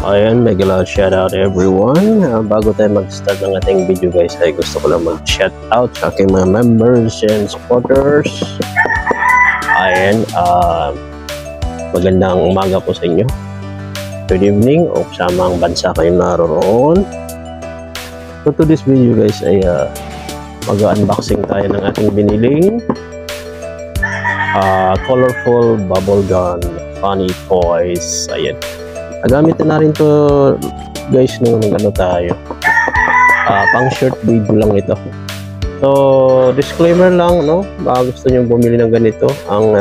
Ayan, mega loud shout out everyone. Bago tayo mag-start ng ating video guys, ay gusto ko lang mag-shout out sa aking mga members and supporters. Ayan, magandang umaga po sa inyo. Good evening o kasama ang bansa kayo naroon. So to this video guys ay mag-unboxing tayo ng ating biniling colorful bubble gun funny toys. Ayan. Gamitin na rin to guys nung ano tayo. Pang short video lang ito. So, disclaimer lang, no? Baka gusto nyo bumili ng ganito. Ang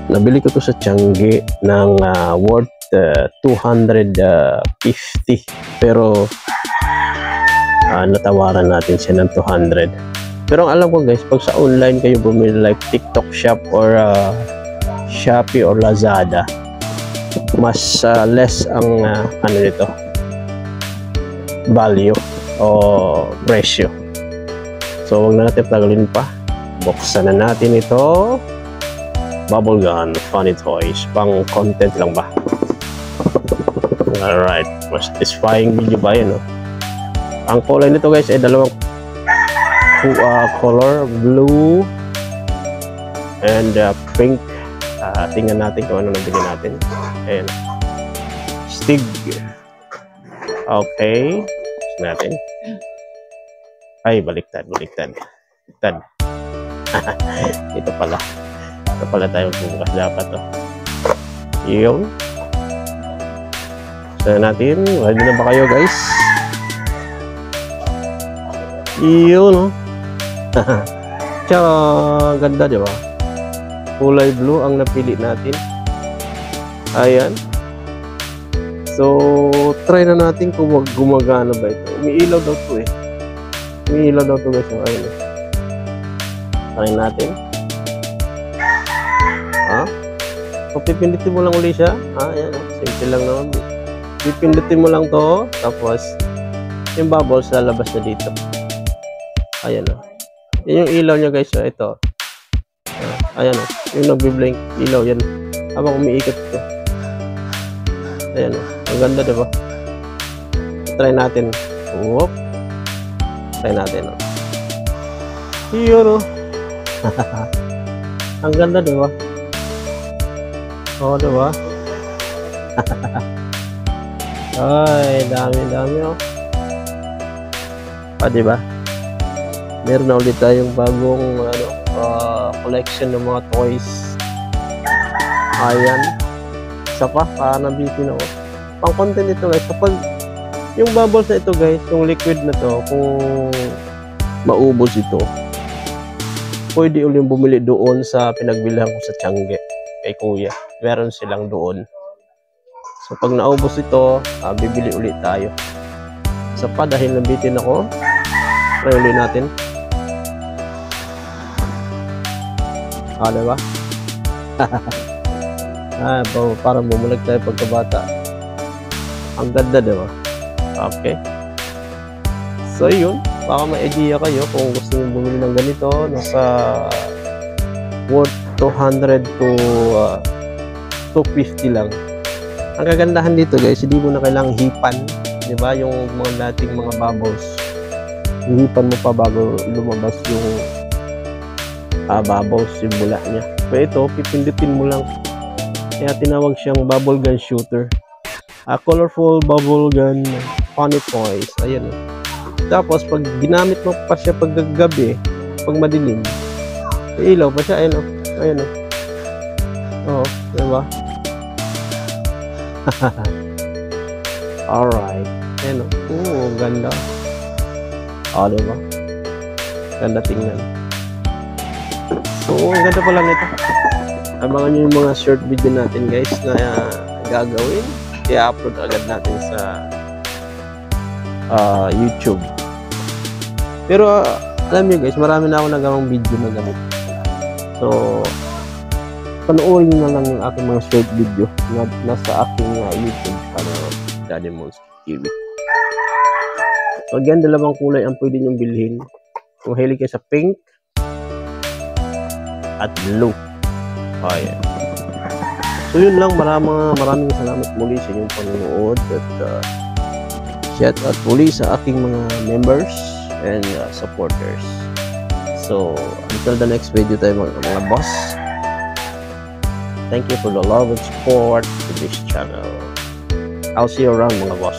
nabili ko to sa Tiangge ng worth 250. Pero natawaran natin siya ng 200. Pero ang alam ko guys, pag sa online kayo bumili like TikTok Shop or Shopee or Lazada, mas less ang ano nito, value o presyo. So wag na natin tagalin pa, buksan na natin ito. Bubble gun funny toys, pang content lang ba? Alright, mas satisfying video ba yun, no? Ang kulay nito guys ay dalawang color, blue and pink. Tingnan natin kung ano nabili natin. Ayan. Stig. Okay. Gusto natin. Ay, baliktad. Baliktad. Ito pala. Ito pala tayo bukas dapat. Oh. Yun. Gusto natin. Ready na ba kayo guys? Yun. Oh. Tsaka, ganda diba? Kulay blue ang napili natin. Ayan. So, try na natin kung gumagana ba ito. Umiilaw daw to eh. Umiilaw daw to guys. Ayan eh. Try natin. So, pipindutin mo lang uli siya. Ayan. Simple lang naman. Pipindutin mo lang to. Tapos, yung bubbles lalabas na dito. Ayan o. Yan yung ilaw niya guys. Ito. Ayan o. Yung nagbi-blink. Ilaw yan. Habang umiikot ito. Ayan o. Ang ganda diba? Try natin. Whoop. Try natin o. Yun o. Ang ganda diba? Oo diba? Ay, dami o. Diba? Meron na ulit tayong bagong collection ng mga toys. Ayan. Isa pa, nabitin ako. Pang content ito guys. Kapag yung bubbles na ito guys, yung liquid na to, kung maubos ito, pwede ulit bumili doon sa pinagbilihan ko sa Tiangge kay kuya. Meron silang doon. So pag naubos ito, bibili ulit tayo. Isa pa, dahil nabitin ako, try ulit natin. Diba? Parang bumulag tayo pagkabata. Ang ganda diba? Okay. So yun, baka may idea kayo kung gusto nyo bumili ng ganito. Nasa worth 200 to 250 lang. Ang kagandahan dito guys, hindi mo na kailangang hipan, diba? Yung mga dating mga bubbles, hihipan mo pa bago lumabas yung bubbles, yung bula niya. Pero ito, pipindutin mo lang. Kaya tinawag siyang bubble gun shooter. Colorful bubble gun funny toys. Ayan. Tapos, pag ginamit mo pa siya pag gabi, pag madilim, ilaw pa siya. Ayan o. Ayan o. Oo. Diba? Alright. Ayan o. Ganda. Diba? Ganda tingnan. So, ang ganda pa lang ito. Abangan nyo yung mga short video natin guys na gagawin. I-upload agad natin sa YouTube. Pero alam nyo guys, marami na ako nagawang video na ganito. So, panoorin na lang yung aking mga short video na nasa aking YouTube channel, Daddy Monski TV. So, again, dalawang kulay ang pwede nyong bilhin. Kung hilig kayo sa pink at blue. Ayan. So So yun lang, maraming salamat muli sa inyong panonood at shout out muli sa aking mga members and supporters. So until the next video tayo mga boss. Thank you for the love and support to this channel. I'll see you around mga boss.